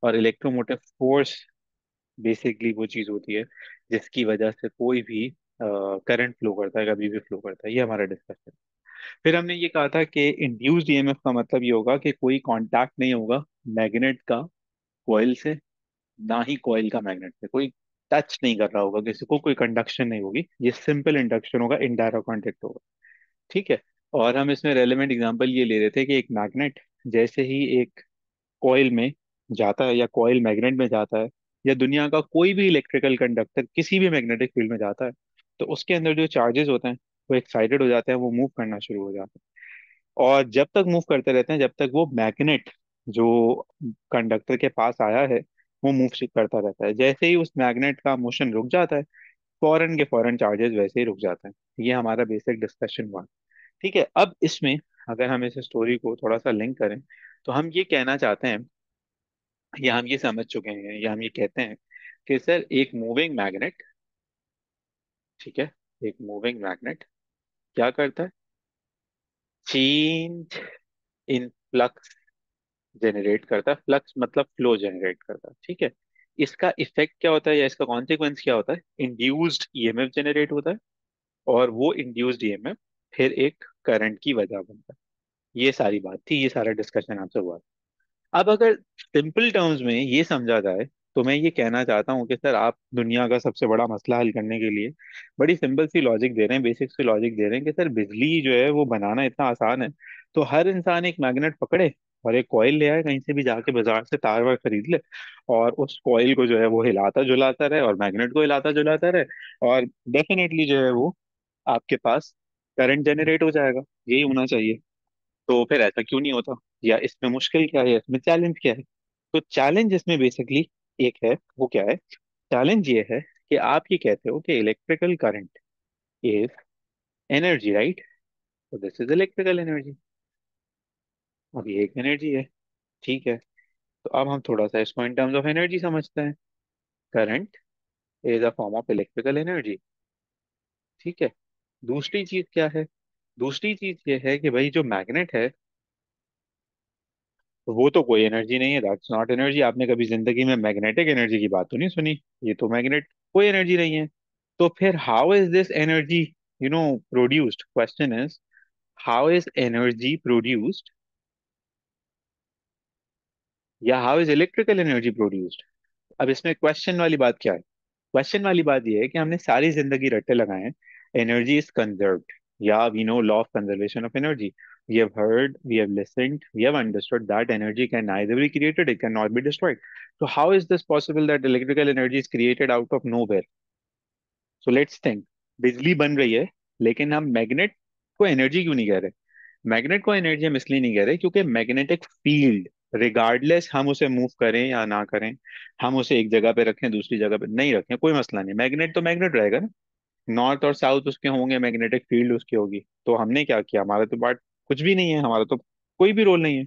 और electromotive force basically वो चीज होती है जिसकी वजह से कोई भी करंट फ्लो करता है, कभी भी फ्लो करता है। ये हमारा डिस्कशन। फिर हमने ये कहा था कि इंड्यूस्ड ईएमएफ का मतलब ये होगा कि कोई कांटेक्ट नहीं होगा मैग्नेट का कॉइल से, ना ही कॉइल का मैग्नेट से, कोई टच नहीं कर रहा होगा किसी को, कोई कंडक्शन नहीं होगी, ये सिंपल इंडक्शन होगा, इनडायरेक्ट कांटेक्ट होगा। ठीक है। और हम इसमें रेलेवेंट एग्जांपल ये ले रहे थे कि एक मैग्नेट जैसे ही एक कॉइल में जाता है, या कॉइल मैग्नेट में जाता है, या दुनिया का कोई भी इलेक्ट्रिकल कंडक्टर किसी भी मैग्नेटिक फील्ड में जाता है, तो उसके अंदर जो चार्जेस होते हैं वो एक्साइटेड हो जाते हैं, वो मूव करना शुरू हो जाते हैं। और जब तक मूव करते रहते हैं, जब तक वो मैग्नेट जो कंडक्टर के पास आया है वो मूव करता रहता है। जैसे ही उस मैग्नेट का मोशन रुक जाता है, फौरन के फौरन चार्जेस वैसे ही रुक जाते हैं। ये हमारा बेसिक डिस्कशन हुआ। ठीक है। अब इसमें अगर हम इस स्टोरी को थोड़ा सा लिंक करें, तो हम ये कहना चाहते हैं, या हम ये समझ चुके हैं, या हम ये कहते हैं कि सर एक मूविंग मैग्नेट, ठीक है, एक मूविंग मैग्नेट क्या करता है? चेंज इन फ्लक्स जनरेट करता है। फ्लक्स मतलब फ्लो जनरेट करता है। ठीक है। इसका इफेक्ट क्या होता है, या इसका कॉन्सिक्वेंस क्या होता है? इंड्यूस्ड ईएमएफ जनरेट होता है, और वो इंड्यूस्ड ईएमएफ फिर एक करंट की वजह बनता है। ये सारी बात थी, ये सारा डिस्कशन आपसे हुआ। अब अगर सिंपल टर्म्स में ये समझा जाए, तो मैं ये कहना चाहता हूँ कि सर आप दुनिया का सबसे बड़ा मसला हल करने के लिए बड़ी सिंपल सी लॉजिक दे रहे हैं, बेसिक सी लॉजिक दे रहे हैं कि सर बिजली जो है वो बनाना इतना आसान है। तो हर इंसान एक मैग्नेट पकड़े और एक कॉइल ले आए, कहीं से भी जाके बाजार से तार वार खरीद ले, और उस कॉइल को जो है वो हिलाता जुलाता रहे, और मैग्नेट को हिलाता जुलाता रहे, और डेफिनेटली जो है वो आपके पास करंट जनरेट हो जाएगा। यही होना चाहिए। तो फिर ऐसा क्यों नहीं होता? या इसमें मुश्किल क्या है, इसमें चैलेंज क्या है? तो चैलेंज इसमें बेसिकली एक है, वो क्या है? चैलेंज ये है कि आप ये कहते हो कि electrical current is energy, right? तो दिस इज इलेक्ट्रिकल एनर्जी। अब ये एक एनर्जी है। ठीक है। तो अब हम थोड़ा सा इसको इन टर्म्स ऑफ एनर्जी समझते हैं। Current is a form of electrical energy. ठीक है। दूसरी चीज क्या है? दूसरी चीज ये है कि भाई जो मैग्नेट है, तो वो तो कोई एनर्जी नहीं है, दैट्स नॉट एनर्जी। आपने कभी जिंदगी में मैग्नेटिक एनर्जी की बात तो नहीं सुनी। ये तो मैग्नेट कोई एनर्जी नहीं है। तो फिर how is this energy produced? Question is, how is energy produced, या how is electrical energy produced? अब इसमें क्वेश्चन वाली बात क्या है? क्वेश्चन वाली बात यह है कि हमने सारी जिंदगी रट्टे लगाए हैं, एनर्जी इज कंजर्व्ड, या we know law of conservation of energy. We have heard, we have listened, we have understood that energy can neither be created, it cannot be destroyed. So how is this possible that electrical energy is created out of nowhere? So let's think. बिजली बन रही है, लेकिन हम magnet को energy क्यों नहीं कह रहे? मैग्नेट को एनर्जी हम इसलिए नहीं कह रहे क्योंकि मैग्नेटिक फील्ड, रिगार्डलेस हम उसे मूव करें या ना करें, हम उसे एक जगह पे रखें दूसरी जगह पे नहीं रखें, कोई मसला नहीं, मैग्नेट तो मैग्नेट रहेगा ना। नॉर्थ और साउथ उसके होंगे, मैग्नेटिक फील्ड उसकी होगी। तो हमने क्या किया? हमारा तो पार्ट कुछ भी नहीं है, हमारा तो कोई भी रोल नहीं है।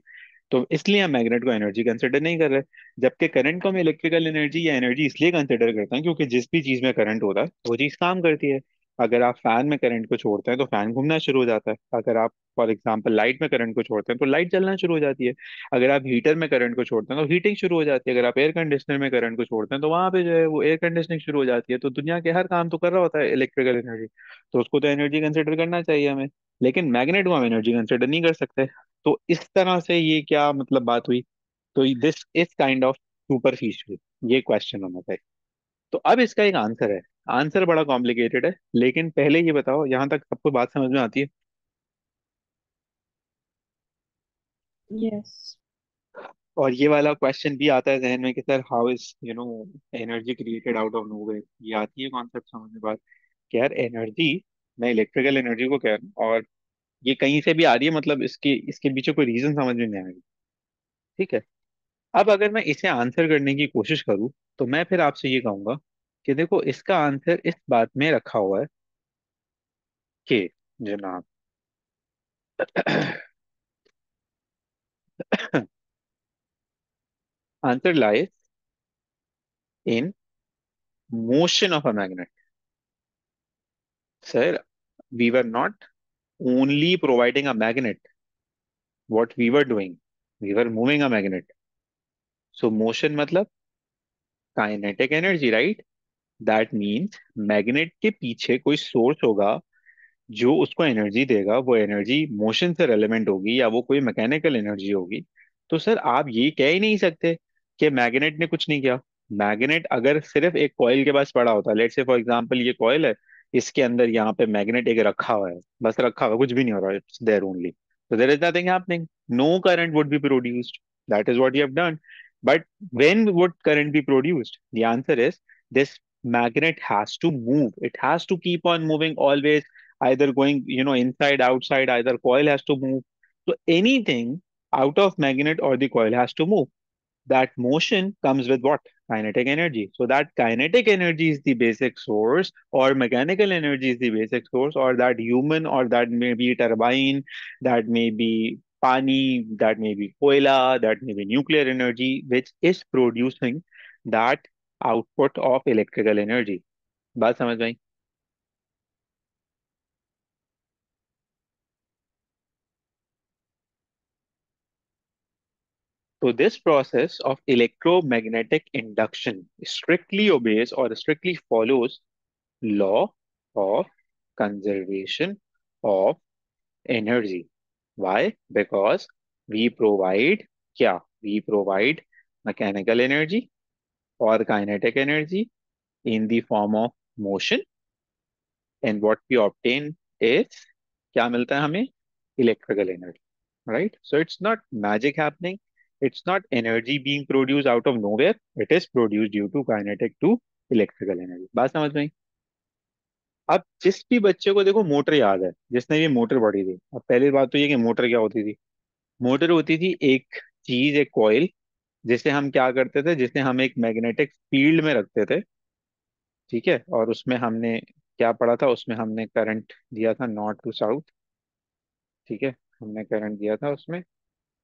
तो इसलिए हम मैग्नेट को एनर्जी कंसिडर नहीं कर रहे। जबकि करंट को हम इलेक्ट्रिकल एनर्जी या एनर्जी इसलिए कंसिडर करते हैं क्योंकि जिस भी चीज में करंट होता है वो चीज काम करती है। अगर आप फैन में करंट को छोड़ते हैं तो फैन घूमना शुरू हो जाता है। अगर आप फॉर एग्जाम्पल लाइट में करंट को छोड़ते हैं तो लाइट जलना शुरू हो जाती है। अगर आप हीटर में करंट को छोड़ते हैं तो हीटिंग शुरू हो जाती है। अगर आप एयर कंडीशनर में करंट को छोड़ते हैं तो वहां पे जो है वो एयर कंडीशनिंग शुरू हो जाती है। तो दुनिया के हर काम तो कर रहा होता है इलेक्ट्रिकल एनर्जी, तो उसको तो एनर्जी कंसिडर करना चाहिए हमें। लेकिन मैग्नेट को हम एनर्जी कंसिडर नहीं कर सकते। तो इस तरह से ये क्या मतलब बात हुई? तो this is kind of superficial, ये क्वेश्चन होना चाहिए। तो अब इसका एक आंसर है। आंसर बड़ा कॉम्प्लिकेटेड है, लेकिन पहले ये बताओ, यहां तक सबको बात समझ में आती है? यस। और ये वाला क्वेश्चन भी आता है जहन में कि sir how is energy created out of nowhere? ये आती है कॉन्सेप्ट समझ में बात कि यार एनर्जी, मैं इलेक्ट्रिकल एनर्जी को कह रहा हूँ, और ये कहीं से भी आ रही है, मतलब इसके इसके पीछे कोई रीजन समझ में नहीं आएगी। ठीक है। अब अगर मैं इसे आंसर करने की कोशिश करूं, तो मैं फिर आपसे ये कहूंगा कि देखो इसका आंसर इस बात में रखा हुआ है कि जनाब answer lies in motion of a magnet. Sir, we were not only providing a magnet. What we were doing, we were moving a magnet. So motion मतलब kinetic energy, right? That means magnet के पीछे कोई source होगा जो उसको energy देगा। वो energy motion से रेलेवेंट होगी या वो कोई मैकेनिकल एनर्जी होगी। तो सर आप ये कह ही नहीं सकते कि मैग्नेट ने कुछ नहीं किया। मैग्नेट अगर सिर्फ एक कॉइल के पास पड़ा होता, लेट्स से फॉर एग्जांपल ये कॉइल है, इसके अंदर यहाँ पे मैग्नेट एक रखा हुआ है, बस रखा हुआ है, कुछ भी नहीं हो रहा है, it's there only, so there is nothing happening, no current would be produced. That is what you have done. But when would current be produced? The answer is this: magnet has to move, it has to keep on moving always, either going, inside, outside, either coil has to move. So anything out of magnet or the coil has to move. That motion comes with what? Kinetic energy. So that kinetic energy is the basic source, or mechanical energy is the basic source, or that human, or that may be turbine, that may be pani, that may be koila, that may be nuclear energy, which is producing that output of electrical energy. बात समझ में आई? So this process of electromagnetic induction strictly obeys or strictly follows law of conservation of energy. Why? Because we provide क्या? We provide mechanical energy or kinetic energy in the form of motion, and what we obtain is क्या मिलता है हमें? Electrical energy, right? So it's not magic happening. It's not energy being produced out of nowhere. It is produced due to kinetic to electrical energy. बात समझ में आई? अब जिस भी बच्चे को देखो मोटर याद है, जिसने भी मोटर पढ़ी थी, अब पहली बात तो ये कि मोटर क्या होती थी। मोटर होती थी एक चीज, एक कॉइल, जिसे हम क्या करते थे, जिसे हम एक मैग्नेटिक फील्ड में रखते थे। ठीक है, और उसमें हमने क्या पढ़ा था, उसमें हमने करंट दिया था नॉर्थ टू साउथ। ठीक है, हमने करंट दिया था उसमें,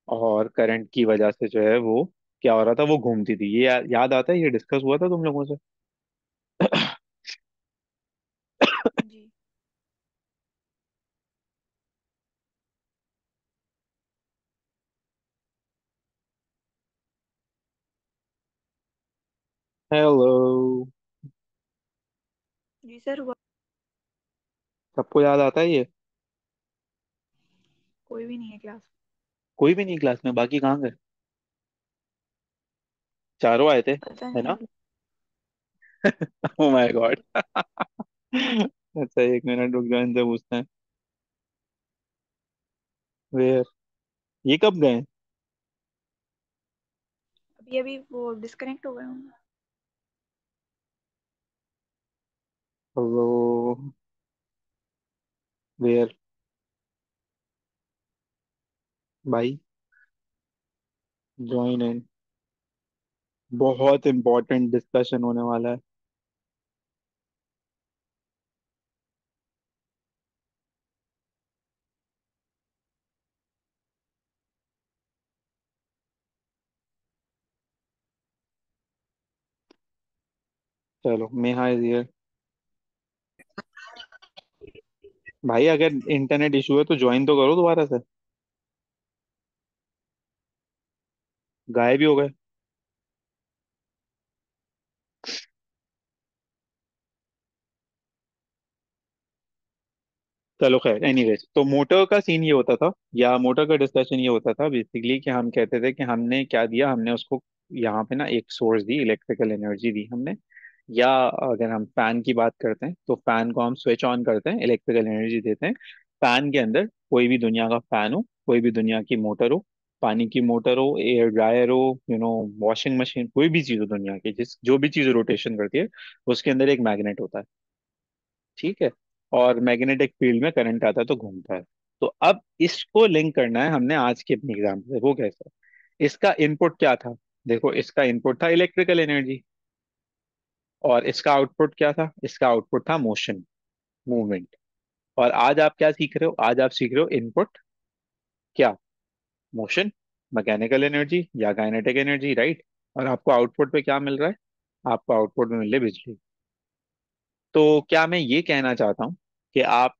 और करंट की वजह से जो है वो क्या हो रहा था, वो घूमती थी। ये याद आता है, ये डिस्कस हुआ था तुम लोगों से? जी। हेलो। जी सर, हुआ। सबको याद आता है ये? कोई भी नहीं है क्लास। कोई भी नहीं क्लास में? बाकी कहाँ गए? चारों आए थे, पता है नहीं ना? अभी। Oh my ji. गॉड। अच्छा, एक मिनट रुक जाओ, इनसे पूछते हैं। वेयर, ये कब गए? अभी अभी वो डिस्कनेक्ट हो गए होंगे। हेलो। वेयर, भाई, ज्वाइन इन, बहुत इंपॉर्टेंट डिस्कशन होने वाला है। चलो, नेहा इज हियर। भाई अगर इंटरनेट इशू है तो ज्वाइन तो करो दोबारा से। गायब ही हो गए। चलो खैर, एनीवेज, तो मोटर का सीन ये होता था, या मोटर का डिस्कशन ये होता था बेसिकली, कि हम कहते थे कि हमने क्या दिया, हमने उसको यहाँ पे ना एक सोर्स दी, इलेक्ट्रिकल एनर्जी दी हमने। या अगर हम फैन की बात करते हैं तो फैन को हम स्विच ऑन करते हैं, इलेक्ट्रिकल एनर्जी देते हैं। फैन के अंदर कोई भी दुनिया का फैन हो, कोई भी दुनिया की मोटर हो, पानी की मोटर हो, एयर ड्रायर हो, वॉशिंग मशीन, कोई भी चीज हो दुनिया की, जिस जो भी चीज रोटेशन करती है, उसके अंदर एक मैग्नेट होता है। ठीक है, और मैग्नेटिक फील्ड में करंट आता है तो घूमता है। तो अब इसको लिंक करना है हमने आज के अपने एग्जाम से। वो कैसा? इसका इनपुट क्या था? देखो, इसका इनपुट था इलेक्ट्रिकल एनर्जी, और इसका आउटपुट क्या था? इसका आउटपुट था मोशन, मूवमेंट। और आज आप क्या सीख रहे हो? आज आप सीख रहे हो इनपुट क्या? मोशन, मैकेनिकल एनर्जी या काइनेटिक एनर्जी, राइट? और आपको आउटपुट पे क्या मिल रहा है? आपको आउटपुट में मिल रही है बिजली। तो क्या मैं ये कहना चाहता हूँ कि आप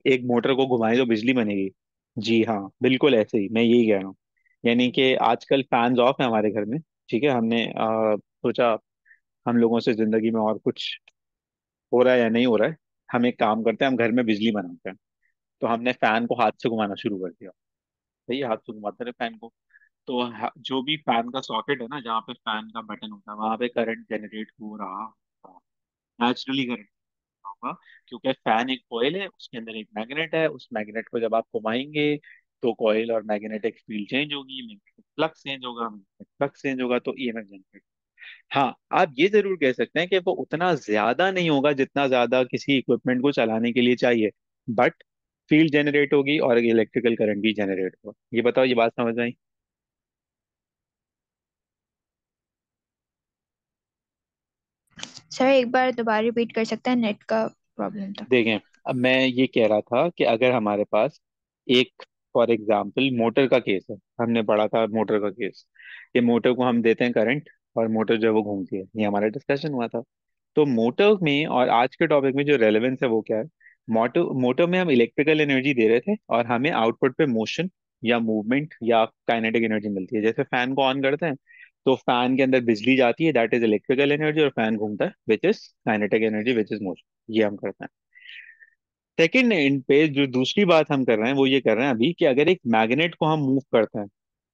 एक मोटर को घुमाएं तो बिजली बनेगी? जी हाँ, बिल्कुल ऐसे ही मैं यही कह रहा हूँ। यानी कि आजकल फैंस ऑफ है हमारे घर में, ठीक है, हमने सोचा हम लोगों से जिंदगी में और कुछ हो रहा है या नहीं हो रहा है, हम एक काम करते हैं, हम घर में बिजली बनाते हैं। तो हमने फैन को हाथ से घुमाना शुरू कर दिया। सही है, हाथ से घुमाते रहे फैन को। तो जो भी फैन का सॉकेट है ना, जहाँ पे फैन का बटन होता है, वहां पे करंट जनरेट हो रहा होगा, नेचुरली करंट होगा। क्योंकि फैन एक कॉइल है, उसके अंदर एक मैग्नेट है, उस मैग्नेट को जब आप घुमाएंगे तो कॉइल और मैग्नेटिक फील्ड चेंज होगी, मैग्नेटिक फ्लक्स चेंज होगा, मैग्नेटिक फ्लक्स चेंज होगा तो ईएमएफ जनरेट। हाँ, आप ये जरूर कह सकते हैं कि वो उतना ज्यादा नहीं होगा जितना ज्यादा किसी इक्विपमेंट को चलाने के लिए चाहिए, बट फील्ड जनरेट होगी और इलेक्ट्रिकल करंट भी जनरेट होगा। ये बताओ, ये बात समझ आई? सर एक बार दोबारा रिपीट कर सकते हैं, नेट का प्रॉब्लम था। देखें, अब मैं ये कह रहा था कि अगर हमारे पास एक, फॉर एग्जाम्पल मोटर का केस है, हमने पढ़ा था मोटर का केस, कि मोटर को हम देते हैं करंट और मोटर जो है वो घूमती है, ये हमारा डिस्कशन हुआ था। तो मोटर में, और आज के टॉपिक में जो रेलेवेंस है वो क्या है, मोटर मोटर में हम इलेक्ट्रिकल एनर्जी दे रहे थे और हमें आउटपुट पे मोशन या मूवमेंट या काइनेटिक एनर्जी मिलती है। जैसे फैन को ऑन करते हैं तो फैन के अंदर बिजली जाती है, दैट इज इलेक्ट्रिकल एनर्जी, और फैन घूमता है which is kinetic energy which is motion. ये हम करते हैं। सेकंड इन पे जो दूसरी बात हम कर रहे हैं वो ये कर रहे हैं अभी, कि अगर एक मैग्नेट को हम मूव करते हैं,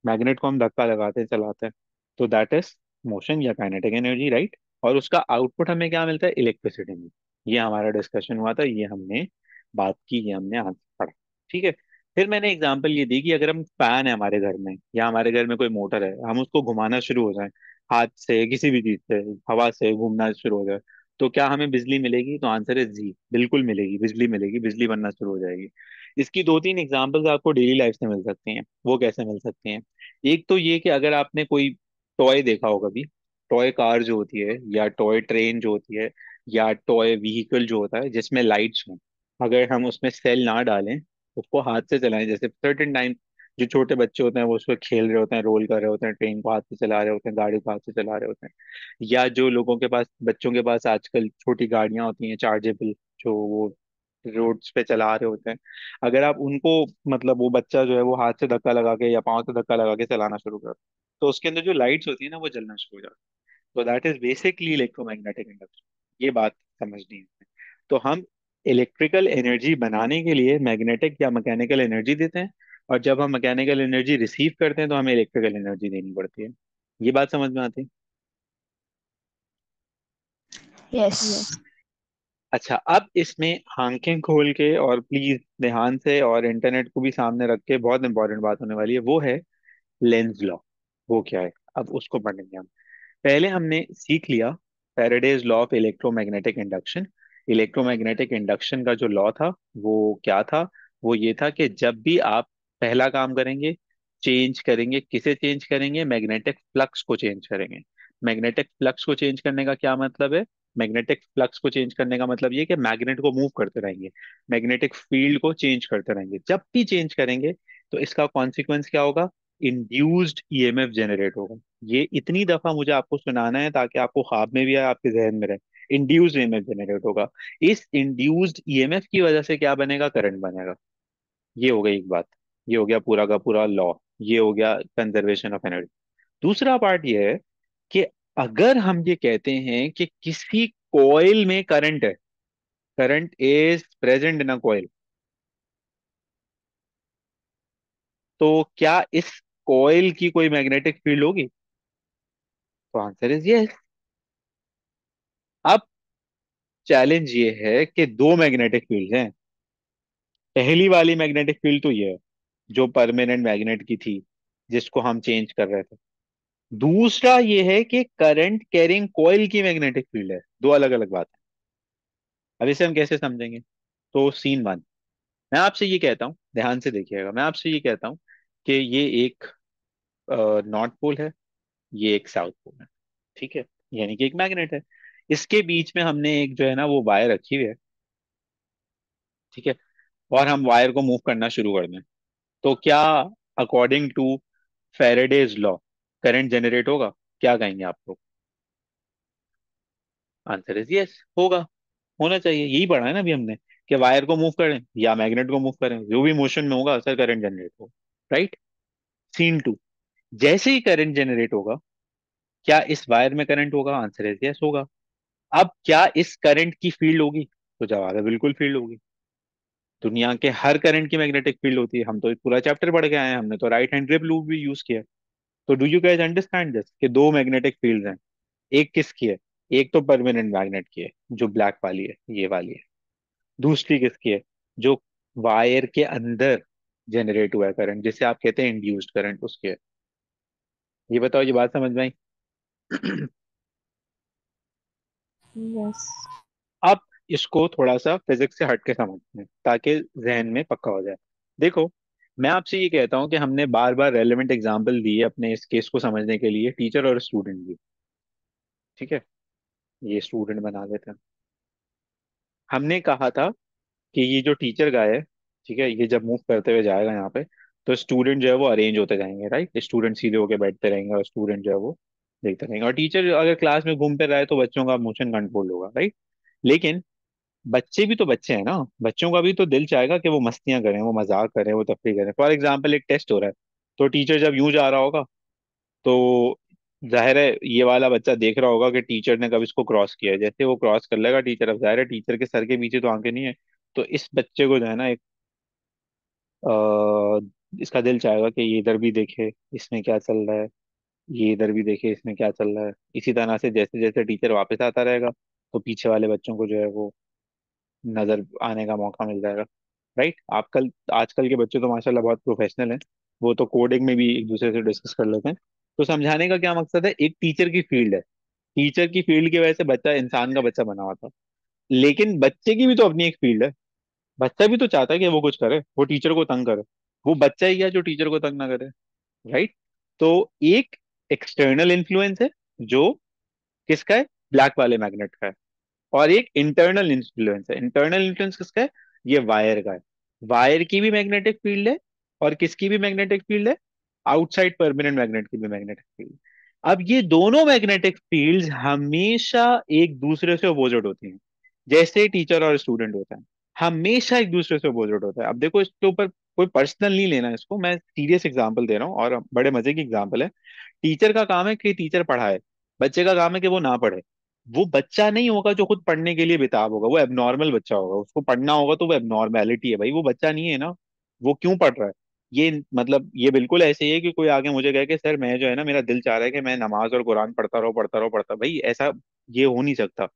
मैग्नेट को हम धक्का लगाते हैं, चलाते हैं, तो दैट इज मोशन या काइनेटिक एनर्जी, राइट। और उसका आउटपुट हमें क्या मिलता है, इलेक्ट्रिसिटी में। ये हमारा डिस्कशन हुआ था, ये हमने बात की, ये हमने आज पढ़ा। ठीक है। फिर मैंने एग्जांपल ये दी कि अगर हम फैन है हमारे घर में, या हमारे घर में कोई मोटर है, हम उसको घुमाना शुरू हो जाए हाथ से, किसी भी चीज से, हवा से घूमना शुरू हो जाए, तो क्या हमें बिजली मिलेगी? तो आंसर है जी, बिल्कुल मिलेगी, बिजली मिलेगी, बिजली बनना शुरू हो जाएगी। इसकी दो तीन एग्जांपल्स आपको डेली लाइफ से मिल सकती हैं। वो कैसे मिल सकती हैं? एक तो ये कि अगर आपने कोई टॉय देखा हो कभी, टॉय कार जो होती है, या टॉय ट्रेन जो होती है, या टॉय व्हीकल जो होता है जिसमें लाइट्स हों, अगर हम उसमें सेल ना डालें, उसको हाथ से चलाएं, जैसे सर्टेन टाइम जो छोटे बच्चे होते हैं वो उसको खेल रहे होते हैं, रोल कर रहे होते हैं, ट्रेन को हाथ से चला रहे होते हैं, गाड़ी को हाथ से चला रहे होते हैं, या जो लोगों के पास, बच्चों के पास आजकल छोटी गाड़ियां होती हैं चार्जेबल, जो वो रोड्स पे चला रहे होते हैं, अगर आप उनको, मतलब वो बच्चा जो है वो हाथ से धक्का लगा के या पाँव से धक्का लगा के चलाना शुरू कर, तो उसके अंदर जो लाइट्स होती है ना वो जलना शुरू हो जाती है। तो that is basically electromagnetic induction. ये बात समझनी है। तो हम इलेक्ट्रिकल एनर्जी बनाने के लिए मैग्नेटिक या मैकेनिकल एनर्जी देते हैं, और जब हम मैकेनिकल एनर्जी रिसीव करते हैं तो हमें इलेक्ट्रिकल एनर्जी देनी पड़ती है। ये बात समझ में आती है? यस। अच्छा, अब इसमें आंखें खोल के और प्लीज ध्यान से, और इंटरनेट को भी सामने रख के, बहुत इंपॉर्टेंट बात होने वाली है, वो है लेंज लॉ। वो क्या है, अब उसको पढ़ेंगे हम। पहले हमने सीख लिया Faraday's law of electromagnetic induction. Electromagnetic induction का जो लॉ था वो क्या था? वो ये था कि जब भी आप पहला काम करेंगे, चेंज करेंगे, किसे चेंज करेंगे? मैग्नेटिक फ्लक्स को चेंज करेंगे। मैग्नेटिक फ्लक्स को चेंज करने का क्या मतलब है? मैग्नेटिक फ्लक्स को चेंज करने का मतलब ये कि मैग्नेट को मूव करते रहेंगे, मैग्नेटिक फील्ड को चेंज करते रहेंगे। जब भी चेंज करेंगे तो इसका कॉन्सिक्वेंस क्या होगा? इंड्यूस्ड ईएमएफ जनरेट होगा। ये इतनी दफा मुझे आपको सुनाना है ताकि आपको ख्वाब में भी आए, आपके जहन में रहे। इंड्यूस्ड ईएमएफ जनरेट होगा। इस इंड्यूस्ड ईएमएफ की वजह से क्या बनेगा? करंट बनेगा। ये हो गई एक बात। ये हो गया पूरा का पूरा लॉ। ये हो गया कंजर्वेशन ऑफ एनर्जी। दूसरा पार्ट ये है कि अगर हम ये कहते हैं कि किसी कॉइल में करंट है, current is present in a coil, तो क्या इस कॉइल की कोई मैग्नेटिक फील्ड होगी? तो आंसर इज यस। अब चैलेंज ये है कि दो मैग्नेटिक फील्ड हैं। पहली वाली मैग्नेटिक फील्ड तो ये है जो परमानेंट मैग्नेट की थी, जिसको हम चेंज कर रहे थे। दूसरा ये है कि करंट कैरिंग कॉइल की मैग्नेटिक फील्ड है। दो अलग अलग बात है। अब इसे हम कैसे समझेंगे? तो सीन वन, मैं आपसे ये कहता हूँ, ध्यान से देखिएगा, मैं आपसे ये कहता हूँ कि ये एक नॉर्थ पोल है, ये एक साउथ पोल है। ठीक है, यानी कि एक मैग्नेट है। इसके बीच में हमने एक जो है ना वो वायर रखी हुई है। ठीक है, और हम वायर को मूव करना शुरू कर दें, तो क्या according to Faraday's law current generate होगा? क्या कहेंगे आप लोग? आंसर इज यस, होगा, होना चाहिए। यही पढ़ा है ना अभी हमने, कि वायर को मूव करें या मैग्नेट को मूव करें, जो भी मोशन में होगा सर करंट जनरेट होगा, राइट। सीन टू, जैसे ही करंट जनरेट होगा, क्या इस वायर में करंट होगा? आंसर है यस होगा। अब क्या इस करंट की फील्ड होगी? तो जवाब है बिल्कुल फील्ड होगी। दुनिया के हर करंट की मैग्नेटिक फील्ड होती है। हम तो एक पूरा चैप्टर पढ़ के आए हैं, हमने तो राइट हैंड ग्रिप लूप भी यूज किया है। तो do you guys understand this कि दो मैग्नेटिक फील्ड हैं? एक किसकी है? एक तो परमानेंट मैग्नेट की है, जो ब्लैक वाली है, ये वाली है। दूसरी किसकी है? जो वायर के अंदर जनरेट हुआ है करंट, जिसे आप कहते हैं इंड्यूस्ड करंट, उसकी है। ये बताओ, ये बात समझ में आई? यस। अब इसको थोड़ा सा फिजिक्स से हट के समझते हैं ताकि जहन में पक्का हो जाए। देखो, मैं आपसे ये कहता हूँ कि हमने बार बार रेलेवेंट एग्जांपल दिए अपने इस केस को समझने के लिए, टीचर और स्टूडेंट भी। ठीक है, ये स्टूडेंट बना लेते हैं। हमने कहा था कि ये जो टीचर गाय है, ठीक है, ये जब मूव करते हुए जाएगा यहाँ पे, तो स्टूडेंट जो है वो अरेंज होते जाएंगे, राइट? स्टूडेंट सीधे होके बैठते रहेंगे और स्टूडेंट जो है वो देखते रहेंगे, और टीचर अगर क्लास में घूमते रहे तो बच्चों का मोशन कंट्रोल होगा, राइट? लेकिन बच्चे भी तो बच्चे हैं ना, बच्चों का भी तो दिल चाहेगा कि वो मस्तियां करें, वो मजाक करें, वो तफरीह करें। फॉर एग्जाम्पल एक टेस्ट हो रहा है, तो टीचर जब यूं जा रहा होगा, तो जाहिर है ये वाला बच्चा देख रहा होगा कि टीचर ने कब इसको क्रॉस किया है। जैसे वो क्रॉस कर लेगा टीचर, अब जाहिर है टीचर के सर के पीछे तो आंखें नहीं है, तो इस बच्चे को जो है ना एक इसका दिल चाहेगा कि ये इधर भी देखे इसमें क्या चल रहा है, ये इधर भी देखे इसमें क्या चल रहा है। इसी तरह से जैसे जैसे टीचर वापस आता रहेगा, तो पीछे वाले बच्चों को जो है वो नजर आने का मौका मिल जाएगा, राइट? आजकल आजकल के बच्चे तो माशाल्लाह बहुत प्रोफेशनल हैं, वो तो कोडिंग में भी एक दूसरे से डिस्कस कर लेते हैं। तो समझाने का क्या मकसद है, एक टीचर की फील्ड है, टीचर की फील्ड की वजह से बच्चा इंसान का बच्चा बना हुआ था। लेकिन बच्चे की भी तो अपनी एक फील्ड है। बच्चा भी तो चाहता है कि वो कुछ करे, वो टीचर को तंग करे। वो बच्चा ही है जो टीचर को तंग ना करे, राइट? तो एक एक्सटर्नल इन्फ्लुएंस है जो किसका है? ब्लैक वाले मैग्नेट का है। और एक इंटरनल इन्फ्लुएंस है। इंटरनल इन्फ्लुएंस किसका है? ये वायर का है। वायर की भी मैग्नेटिक फील्ड है, और किसकी भी मैग्नेटिक फील्ड है? आउटसाइड परमानेंट मैग्नेट की भी मैग्नेटिक फील्ड। अब ये दोनों मैग्नेटिक फील्ड्स हमेशा एक दूसरे से अपोजिट होती हैं। जैसे टीचर और स्टूडेंट होता है, हमेशा एक दूसरे से अपोजिट होता है। अब देखो, इसके ऊपर कोई पर्सनल नहीं लेना, इसको मैं सीरियस एग्जांपल दे रहा हूँ, और बड़े मजे की एग्जांपल है। टीचर का काम है कि टीचर पढ़ाए, बच्चे का काम है कि वो ना पढ़े। वो बच्चा नहीं होगा जो खुद पढ़ने के लिए बेताब होगा, वो एबनॉर्मल बच्चा होगा। उसको पढ़ना होगा तो वो एबनॉर्मेलिटी है भाई, वो बच्चा नहीं है ना। वो क्यों पढ़ रहा है? ये मतलब ये बिल्कुल ऐसे ही है कि कोई आगे मुझे कहे कि सर मैं जो है ना, मेरा दिल चाह रहा है कि मैं नमाज और कुरान पढ़ता रहो पढ़ता रहो पढ़ता, भाई ऐसा ये हो नहीं सकता।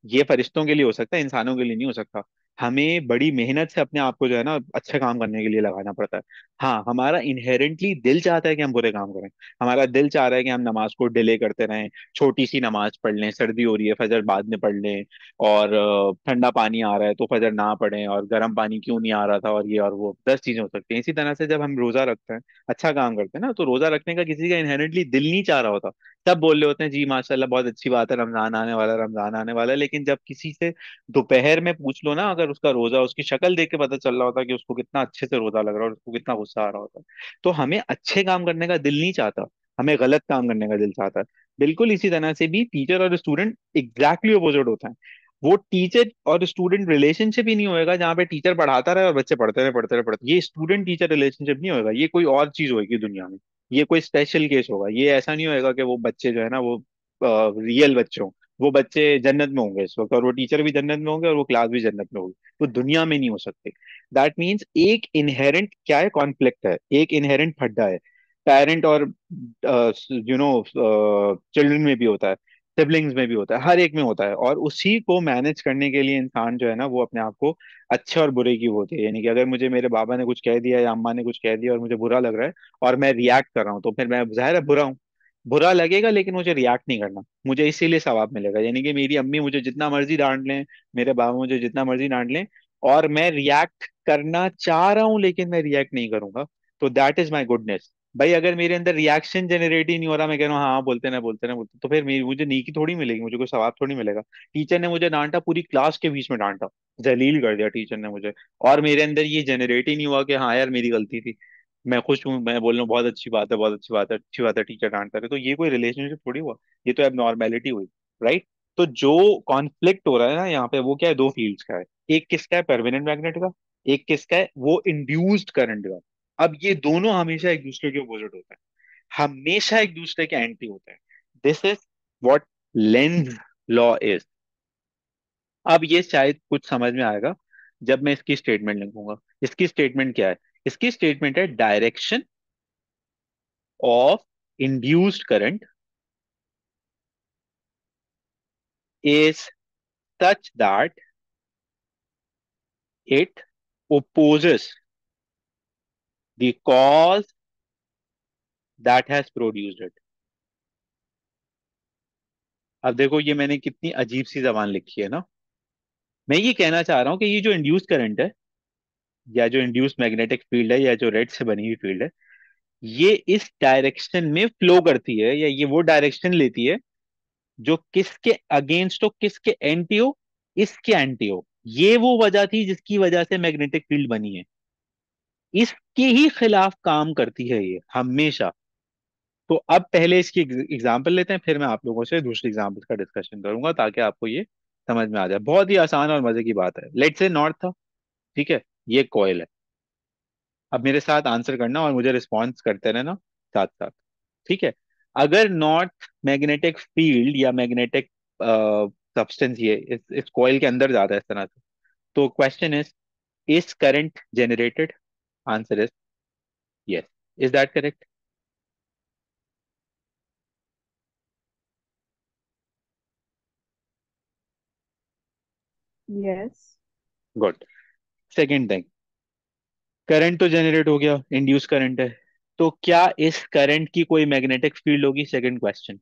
ये फरिश्तों के लिए हो सकता है, इंसानों के लिए नहीं हो सकता। हमें बड़ी मेहनत से अपने आप को जो है ना अच्छे काम करने के लिए लगाना पड़ता है। हाँ, हमारा इनहेरेंटली दिल चाहता है कि हम बुरे काम करें। हमारा दिल चाह रहा है कि हम नमाज को डिले करते रहें, छोटी सी नमाज पढ़ लें, सर्दी हो रही है फजर बाद में पढ़ लें, और ठंडा पानी आ रहा है तो फजर ना पढ़ें, और गर्म पानी क्यों नहीं आ रहा था, और ये और वो 10 चीजें हो सकती हैं। इसी तरह से जब हम रोजा रखते हैं, अच्छा काम करते हैं ना, तो रोजा रखने का किसी का इनहेरेंटली दिल नहीं चाह रहा होता। सब बोल रहे होते हैं जी माशाल्लाह बहुत अच्छी बात है, रमजान आने वाला है, रमजान आने वाला है। लेकिन जब किसी से दोपहर में पूछ लो ना, अगर उसका रोजा, उसकी शक्ल देख के पता चल रहा होता है कि उसको कितना अच्छे से रोजा लग रहा है और उसको कितना गुस्सा आ रहा होता है। तो हमें अच्छे काम करने का दिल नहीं चाहता, हमें गलत काम करने का दिल चाहता है। बिल्कुल इसी तरह से भी टीचर और स्टूडेंट एग्जैक्टली अपोजिट होता है। वो टीचर और स्टूडेंट रिलेशनशिप ही नहीं होएगा जहाँ पे टीचर पढ़ाता रहे और बच्चे पढ़ते रहे पढ़ते रहे पढ़ते। ये स्टूडेंट टीचर रिलेशनशिप नहीं होएगा, ये कोई और चीज होगी दुनिया में। ये कोई स्पेशल केस होगा। ये ऐसा नहीं होएगा कि वो बच्चे जो है ना वो रियल बच्चे हों। वो बच्चे जन्नत में होंगे इस वक्त, और वो टीचर भी जन्नत में होंगे, और वो क्लास भी जन्नत में होगी। वो दुनिया में नहीं हो सकते। दैट मीन्स एक इनहेरेंट क्या है, कॉन्फ्लिक्ट है, एक इनहेरेंट फड्डा है। पेरेंट और चिल्ड्रन में भी होता है, सिबलिंग्स में भी होता है, हर एक में होता है। और उसी को मैनेज करने के लिए इंसान जो है ना वो अपने आप को अच्छे और बुरे की वो होती है। यानी कि अगर मुझे मेरे बाबा ने कुछ कह दिया या अम्मा ने कुछ कह दिया और मुझे बुरा लग रहा है, और मैं रिएक्ट कर रहा हूँ, तो फिर मैं जाहिर है बुरा हूँ। बुरा लगेगा, लेकिन मुझे रिएक्ट नहीं करना, मुझे इसीलिए सवाब मिलेगा। यानी कि मेरी अम्मी मुझे जितना मर्जी डांट लें, मेरे बाबा मुझे जितना मर्जी डांट लें, और मैं रिएक्ट करना चाह रहा हूं लेकिन मैं रिएक्ट नहीं करूंगा, तो दैट इज माई गुडनेस। भाई अगर मेरे अंदर रिएक्शन जनरेट ही नहीं हो रहा, मैं कह रहा हूँ हाँ बोलते ना बोलते ना बोलते, तो फिर मुझे नेकी थोड़ी मिलेगी, मुझे कोई सवाब थोड़ी मिलेगा। टीचर ने मुझे डांटा, पूरी क्लास के बीच में डांटा, जलील कर दिया टीचर ने मुझे, और मेरे अंदर ये जनरेट ही नहीं हुआ कि हाँ यार मेरी गलती थी। मैं खुश हूँ, मैं बोल रहा हूँ बहुत अच्छी बात है, बहुत अच्छी बात है, अच्छी बात है टीचर डांटता रहे, तो ये कोई रिलेशनशिप थोड़ी हुआ। ये तो एबनॉर्मेलिटी हुई, राइट? तो जो कॉन्फ्लिक्ट हो रहा है ना यहाँ पे, वो क्या है, दो फील्ड्स का है। एक किसका है, परमानेंट मैग्नेट का। एक किसका है, वो इंड्यूस्ड करंट का। अब ये दोनों हमेशा एक दूसरे के अपोजिट होते हैं, हमेशा एक दूसरे के एंटी होते हैं। This is what Lenz law is. अब ये शायद कुछ समझ में आएगा जब मैं इसकी स्टेटमेंट लिखूंगा। इसकी स्टेटमेंट क्या है? इसकी स्टेटमेंट है direction of induced current is such that it opposes the cause that has produced it। अब देखो ये मैंने कितनी अजीब सी जबान लिखी है ना। मैं ये कहना चाह रहा हूँ कि ये जो इंड्यूस करंट है, या जो इंड्यूस मैग्नेटिक फील्ड है, या जो रेड से बनी हुई फील्ड है, ये इस डायरेक्शन में फ्लो करती है, या ये वो डायरेक्शन लेती है जो किसके अगेंस्ट हो, किसके एंटी हो, इसके एंटी हो। ये वो वजह थी जिसकी वजह से मैग्नेटिक फील्ड बनी है। इसके ही खिलाफ काम करती है ये हमेशा। तो अब पहले इसकी एग्जाम्पल लेते हैं, फिर मैं आप लोगों से दूसरी एग्जाम्पल का डिस्कशन करूंगा ताकि आपको ये समझ में आ जाए। बहुत ही आसान और मजे की बात है। लेट्स से नॉर्थ था, ठीक है, ये कॉइल है। अब मेरे साथ आंसर करना और मुझे रिस्पॉन्स करते रहना साथ साथ, ठीक है। अगर नॉर्थ मैग्नेटिक फील्ड या मैग्नेटिक सब्सटेंस ये इस कॉइल के अंदर जाता है इस तरह से, तो question is current generated? Answer is yes. Is that correct? Yes. Good. Second thing, current तो जनरेट हो गया, इंड्यूस करंट है, तो क्या इस करंट की कोई मैग्नेटिक फील्ड होगी? Second question.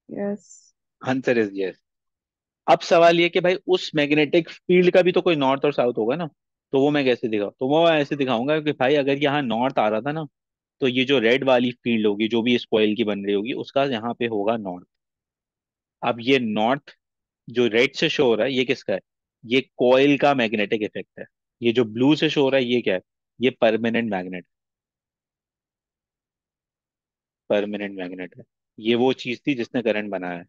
Yes. Answer is yes. अब सवाल ये कि भाई उस मैग्नेटिक फील्ड का भी तो कोई नॉर्थ और साउथ होगा ना। तो वो मैं कैसे दिखाऊं? तो वो मैं ऐसे दिखाऊंगा कि भाई अगर यहाँ नॉर्थ आ रहा था ना, तो ये जो रेड वाली फील्ड होगी जो भी इस कॉइल की बन रही होगी, उसका यहाँ पे होगा नॉर्थ। अब ये नॉर्थ जो रेड से शो हो रहा है, ये किसका है? ये कॉइल का मैग्नेटिक इफेक्ट है। ये जो ब्लू से शो हो रहा है, ये क्या है? ये परमानेंट मैग्नेट। परमानेंट मैग्नेट है। ये वो चीज थी जिसने करंट बनाया है।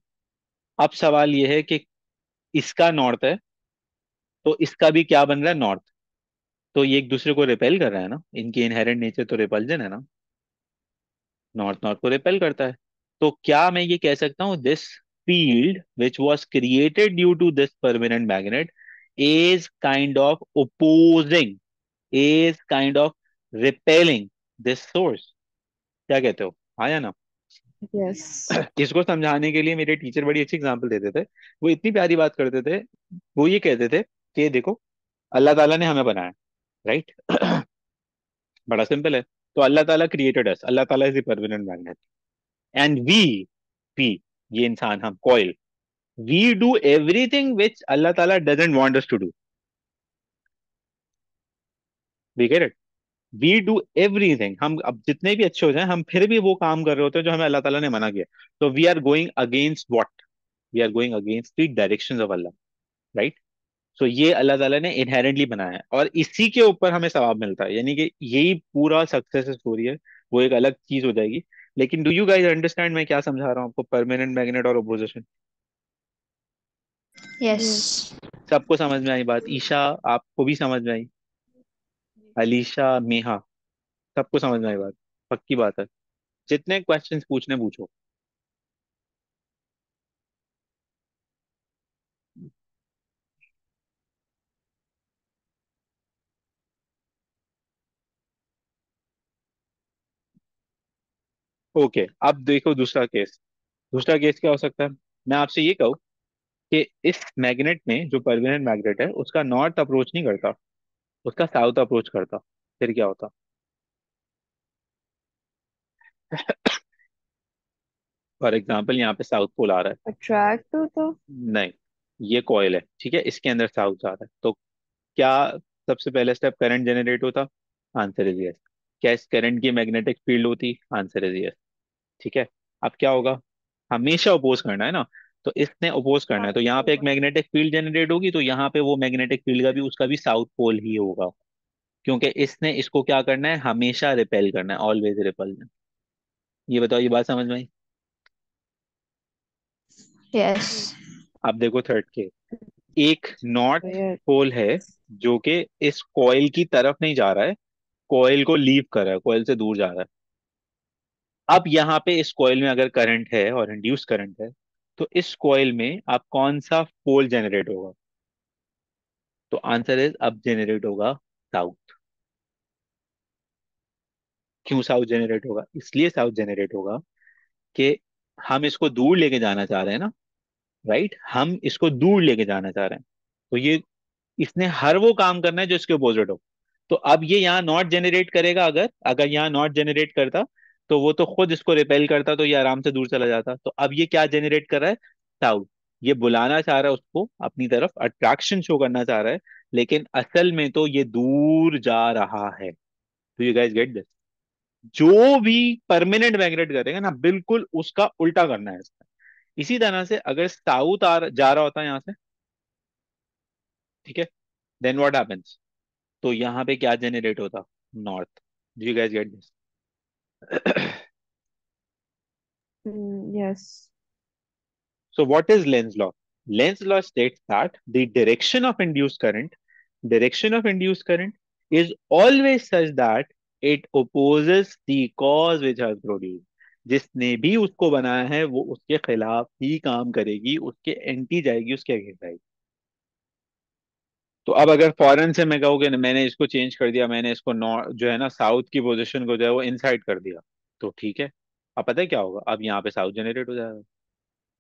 अब सवाल ये है कि इसका नॉर्थ है, तो इसका भी क्या बन रहा है? नॉर्थ। तो ये एक दूसरे को रिपेल कर रहा है ना, इनकी इनहेरेंट नेचर तो रिपल्जन है ना। नॉर्थ नॉर्थ को रिपेल करता है। तो क्या मैं ये कह सकता हूँ this field which was created due to this permanent magnet is kind of opposing, is kind of repelling this source? क्या कहते हो? आया ना? Yes. इसको समझाने के लिए मेरे टीचर बड़ी अच्छी एग्जांपल देते थे। वो इतनी प्यारी बात करते थे। वो ये कहते थे कि देखो, अल्लाह ताला ने हमें बनाया, राइट? बड़ा सिंपल है। तो अल्लाह ताला क्रिएटेड अस, अल्लाह ताला is the permanent magnet, and we ये इंसान, हम coil, we do everything which अल्लाह ताला doesn't want us to do. We get it? We do everything, हम अब जितने भी अच्छे हो जाएं, हम फिर भी वो काम कर रहे होते हैं जो हमें अल्लाह ताला ने मना किया। तो we are going against what? We are going against the directions of अल्लाह, राइट? सो ये अल्लाह ताला ने इनहेरेंटली बनाया है, और इसी के ऊपर हमें सवाब मिलता है, यानी कि यही पूरा सक्सेस स्टोरी है। वो एक अलग चीज हो जाएगी। लेकिन डू यू गाइस अंडरस्टैंड मैं क्या समझा रहा हूँ आपको? परमानेंट मैग्नेट और ओपोजिशन, Yes. Yes. सबको समझ में आई बात? ईशा, आपको भी समझ में आई? अलीशा, मेहा, सबको समझ में आई बात? पक्की बात है? जितने क्वेश्चंस पूछने पूछो। ओके, अब देखो दूसरा केस। दूसरा केस क्या हो सकता है? मैं आपसे ये कहूँ कि इस मैग्नेट में, जो परमानेंट मैग्नेट है, उसका नॉर्थ अप्रोच नहीं करता, उसका साउथ अप्रोच करता, फिर क्या होता? फॉर एग्जाम्पल यहाँ पे साउथ पोल आ रहा है। Attract to the. नहीं, ये कॉइल है, ठीक है, इसके अंदर साउथ जा रहा है, तो क्या सबसे पहले स्टेप करंट जनरेट होता? Answer is yes. क्या इस करंट की मैग्नेटिक फील्ड होती? Answer is yes. ठीक है। अब क्या होगा? हमेशा अपोज करना है ना, तो इसने अपोज करना है, तो यहाँ पे एक मैग्नेटिक फील्ड जनरेट होगी, तो यहाँ पे वो मैग्नेटिक फील्ड का भी, उसका भी साउथ पोल ही होगा, क्योंकि इसने इसको क्या करना है? हमेशा रिपेल करना है, ऑलवेज रिपल। ये बताओ, ये बात समझ में आई? Yes. अब देखो थर्ड के, एक नॉर्थ Yes. पोल है जो कि इस कॉइल की तरफ नहीं जा रहा है, कॉइल को लीव कर रहा है, कॉइल से दूर जा रहा है। अब यहाँ पे इस कॉइल में अगर करंट है और इंड्यूस करंट है, तो इस कॉइल में अब कौन सा पोल जनरेट होगा? तो आंसर इज अब जनरेट होगा साउथ। क्यों साउथ जनरेट होगा? इसलिए साउथ जनरेट होगा कि हम इसको दूर लेके जाना चाह रहे हैं ना, राइट, हम इसको दूर लेके जाना चाह रहे हैं। तो ये, इसने हर वो काम करना है जो इसके अपोजिट हो। तो अब ये यहाँ नॉट जनरेट करेगा, अगर अगर यहाँ नॉट जनरेट करता तो वो तो खुद इसको रिपेल करता, तो ये आराम से दूर चला जाता। तो अब ये क्या जनरेट कर रहा है? साउथ। ये बुलाना चाह रहा है उसको अपनी तरफ, अट्रैक्शन शो करना चाह रहा है, लेकिन असल में तो ये दूर जा रहा है। तो यू गाइस गेट दिस? जो भी परमानेंट मैग्नेट करेगा ना, बिल्कुल उसका उल्टा करना है इसका। इसी तरह से अगर साउथ जा रहा होता है यहाँ से, ठीक है, देन व्हाट हैपेंस? तो यहाँ पे क्या जनरेट होता? North. Do you guys get this? Yes. So what is Lenz law? Lenz law states that the direction of induced current is always such that it opposes the cause which has produced. जिसने भी उसको बनाया है वो उसके खिलाफ ही काम करेगी, उसके एंटी जाएगी, उसके अगेंस्ट जाएगी। तो अब अगर फॉरेन से मैं कहूँ कि मैंने इसको चेंज कर दिया, मैंने इसको नॉर्थ जो है ना, साउथ की पोजीशन को जो है वो इनसाइड कर दिया, तो ठीक है, अब पता है क्या होगा? अब यहाँ पे साउथ जनरेट हो जाएगा।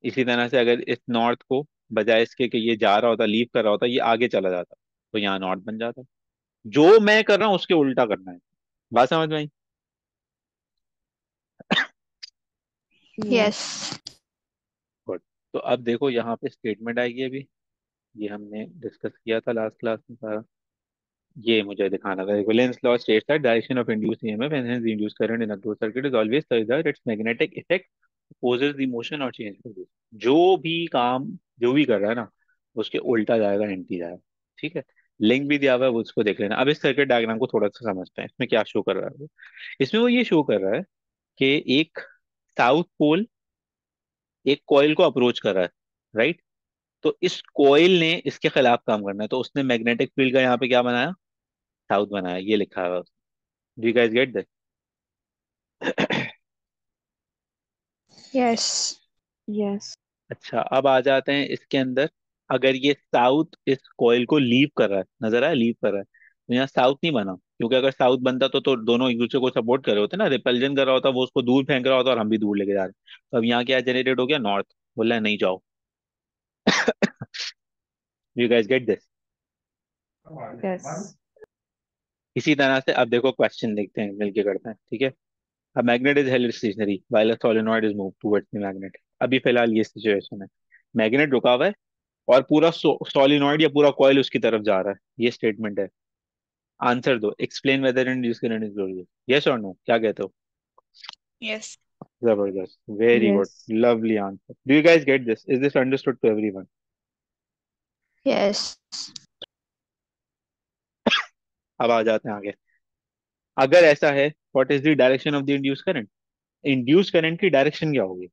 इसी तरह से अगर इस नॉर्थ को, बजाय इसके कि ये जा रहा होता, लीव कर रहा होता, ये आगे चला जाता, तो यहाँ नॉर्थ बन जाता। जो मैं कर रहा हूँ उसके उल्टा करना है। बात समझ में आई? Yes. Yes. गुड। तो अब देखो यहाँ पे स्टेटमेंट आएगी अभी, ये हमने डिस्कस किया था लास्ट क्लास में सारा। ये मुझे दिखाना था। Valence law states that direction of induced EMF and hence the induced current in a closed circuit is always such that its magnetic effect opposes the motion or change produce। जो भी काम जो भी कर रहा है ना, उसके उल्टा जाएगा, एंटी जाएगा। ठीक है, लिंक भी दिया हुआ है, वो उसको देख लेना। अब इस सर्किट डायग्राम को थोड़ा सा समझते हैं, इसमें क्या शो कर रहा है वो। इसमें वो ये शो कर रहा है कि एक साउथ पोल एक कॉइल को अप्रोच कर रहा है, राइट। तो इस कॉइल ने इसके खिलाफ काम करना है, तो उसने मैग्नेटिक फील्ड का यहाँ पे क्या बनाया? साउथ बनाया, ये लिखा है। Do you guys get this? Yes. Yes. अच्छा, अब आ जाते हैं इसके अंदर। अगर ये साउथ इस कॉइल को लीव कर रहा है, नजर आया, लीव कर रहा है, तो यहाँ साउथ नहीं बना, क्योंकि अगर साउथ बनता तो दोनों एक दूसरे को सपोर्ट कर रहे होते ना, रिपल्जन कर रहा होता, वो उसको दूर फेंक रहा होता और हम भी दूर लेके जा रहे हैं। तो अब यहाँ क्या जनरेट हो गया? नॉर्थ। बोला है नहीं जाओ। You guys get this? Yes. इसी तरह से अब देखो, क्वेश्चन देखते हैं, मिलके करते हैं, ठीक है। अब magnet is held stationary while a solenoid is move towards the magnet. अभी फिलहाल ये सिचुएशन है, मैग्नेट रुका हुआ है और पूरा सोलिनॉइड या पूरा कॉइल उसकी तरफ जा रहा है, ये स्टेटमेंट है। आंसर दो, explain whether induce current is glorious, yes और नो, क्या कहते हो? Yes. जबरदस्त, very good, Yes. Lovely answer. Do you guys get this? Is this understood to everyone? Yes. अब आ जाते हैं आगे। अगर ऐसा है, what is the direction of the induce current? Induce current की डायरेक्शन क्या होगी?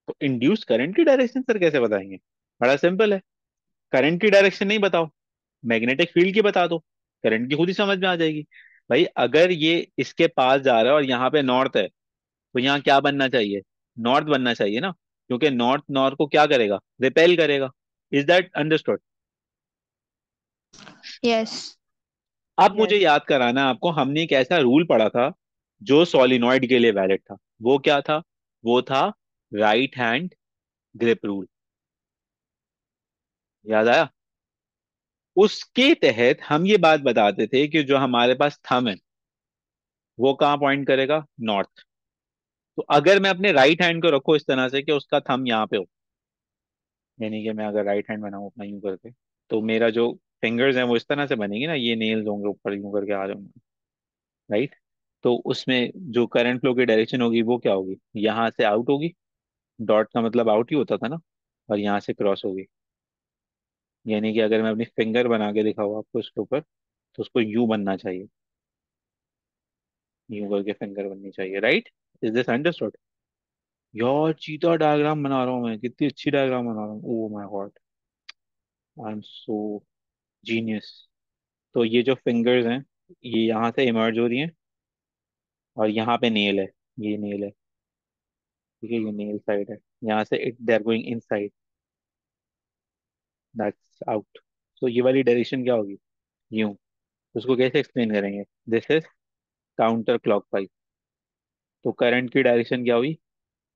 तो इंड्यूस करंट की डायरेक्शन सर कैसे बताएंगे? बड़ा सिंपल है, करंट की डायरेक्शन नहीं बताओ, मैग्नेटिक फील्ड की बता दो, करंट की खुद ही समझ में आ जाएगी। भाई अगर ये इसके पास जा रहा है और यहाँ पे नॉर्थ है, तो यहाँ क्या बनना चाहिए? नॉर्थ बनना चाहिए ना, क्योंकि नॉर्थ नॉर्थ को क्या करेगा? रिपेल करेगा। Is that understood? Yes. अब मुझे Yes. याद कराना है आपको, हमने एक ऐसा रूल पढ़ा था जो सोलिनॉइड के लिए वैलिड था। वो क्या था? वो था राइट हैंड ग्रिप रूल। याद आया? उसके तहत हम ये बात बताते थे कि जो हमारे पास थंब है वो कहाँ पॉइंट करेगा? नॉर्थ। तो अगर मैं अपने राइट हैंड को रखूं इस तरह से कि उसका थंब यहाँ पे हो, यानी कि मैं अगर राइट हैंड बनाऊं अपना यूं करके, तो मेरा जो फिंगर्स हैं वो इस तरह से बनेंगे ना, ये नेल्स होंगे ऊपर यूं करके आ जाऊंगा, राइट। तो उसमें जो करंट फ्लो की डायरेक्शन होगी वो क्या होगी? यहाँ से आउट होगी, डॉट का मतलब आउट ही होता था ना, और यहाँ से क्रॉस होगी। यानी कि अगर मैं अपनी फिंगर बना के दिखाऊँ आपको इसके ऊपर, तो उसको यू बनना चाहिए, यूं करके फिंगर बननी चाहिए, राइट। Is this understood? यार चीता डायग्राम बना रहा हूँ मैं, कितनी अच्छी डायग्राम बना रहा हूँ, oh my God, I am so genius. तो ये जो फिंगर्स हैं, ये यहाँ से इमर्ज हो रही हैं, और यहाँ पे नेल है, ये नेल है, ठीक है, ये नेल साइड है, यहाँ से it they are going inside, that's out. तो ये वाली डायरेक्शन क्या होगी? यूं। उसको कैसे एक्सप्लेन करेंगे? This is counter clockwise. तो करंट की डायरेक्शन क्या हुई?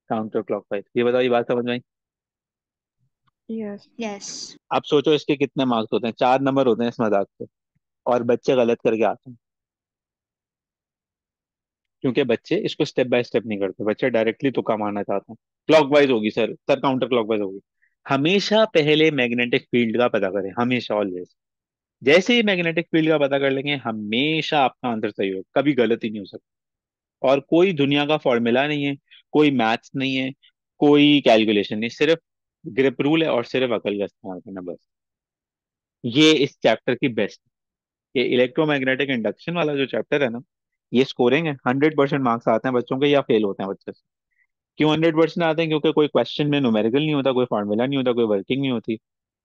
Counter clockwise. ये बताओ, ये बात समझ में आई? Yes. Yes. अब सोचो इसके कितने मार्क्स होते हैं, 4 नंबर होते हैं इस मजाक के, और बच्चे गलत करके आते हैं। क्योंकि बच्चे इसको स्टेप बाय स्टेप नहीं करते, बच्चे डायरेक्टली तुक्का मारना चाहते हैं। क्लॉकवाइज होगी सर, सर काउंटर क्लॉकवाइज होगी। हमेशा पहले मैग्नेटिक फील्ड का पता करें, हमेशा ऑलवेज। जैसे ही मैग्नेटिक फील्ड का पता कर लेंगे, हमेशा आपका आंसर सही होगा, कभी गलती नहीं हो सकती। और कोई दुनिया का फॉर्मूला नहीं है, कोई मैथ्स नहीं है, कोई कैलकुलेशन नहीं, सिर्फ ग्रिप रूल है और सिर्फ अकल का इस्तेमाल करना बस। ये इस चैप्टर की बेस्ट। ये इलेक्ट्रोमैग्नेटिक इंडक्शन वाला जो चैप्टर है ना, ये स्कोरिंग है, 100% मार्क्स आते हैं बच्चों के, या फेल होते हैं बच्चे से। क्यों 100% आते हैं? क्योंकि कोई क्वेश्चन में न्यूमेरिकल नहीं होता, कोई फार्मूला नहीं होता, कोई वर्किंग नहीं होती,